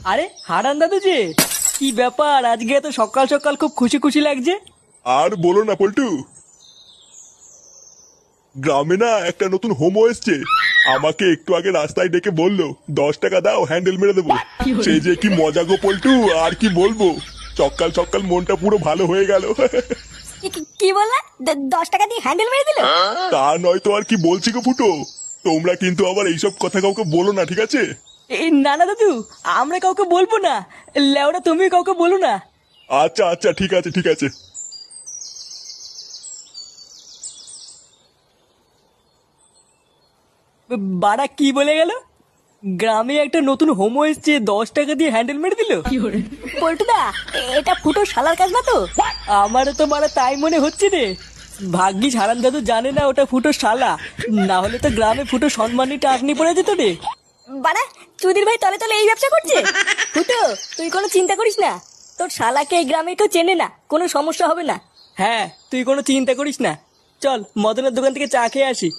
আরে হারান দাদু যে, কি ব্যাপার আজকে এত সকাল সকাল খুব খুশি খুশি লাগছে? আর বলো না পল্টু, গ্রামে না একটা নতুন হোমো এসছে। আমাকে একটু আগে রাস্তায় ডেকে বললো 10 টাকা দাও হ্যান্ডেল মেরে দেবো। সেই যে কি মজা গো পল্টু, আর কি বলবো। সকাল সকাল মনটা পুরো ভালো হয়ে গেল। কি বললা? 10 টাকা দিয়ে হ্যান্ডেল মেরে দিল? তা নয় তো আর কি বলছি গো ফুটো। তোমরা কিন্তু আবার এইসব কথা কাউকে বলো না, ঠিক আছে? এই না না দাদু, আমরা কাউকে বলবো না। লেওরা তুমি কাউকে বলো না। আচ্ছা আচ্ছা, ঠিক আছে ঠিক আছে। বাড়া কি বলে গেল? গ্রামে একটা নতুন হোমো এসছে, 10 টাকা দিয়ে হ্যান্ডেল মেরে দিল? পল্টুদা, এটা ফুটো শালার কাজ না তো? আমারও তো বাড়া তাই মনে হচ্ছে রে। ভাগ্যিস হারান দাদু জানে না ওটা ফুটো শালা, না হলে তো গ্রামে ফুটো সম্মানী টাকনি পড়ে যেত রে। বাড়া, চুদির ভাই তলে তলে এই ব্যবসা করছে। ফুটো, তুই কোনো চিন্তা করিস না। তোর শালাকে এই গ্রামে কেউ চেনে না, কোনো সমস্যা হবে না। হ্যাঁ, তুই কোনো চিন্তা করিস না। চল মদনের দোকান থেকে চা খেয়ে আসি।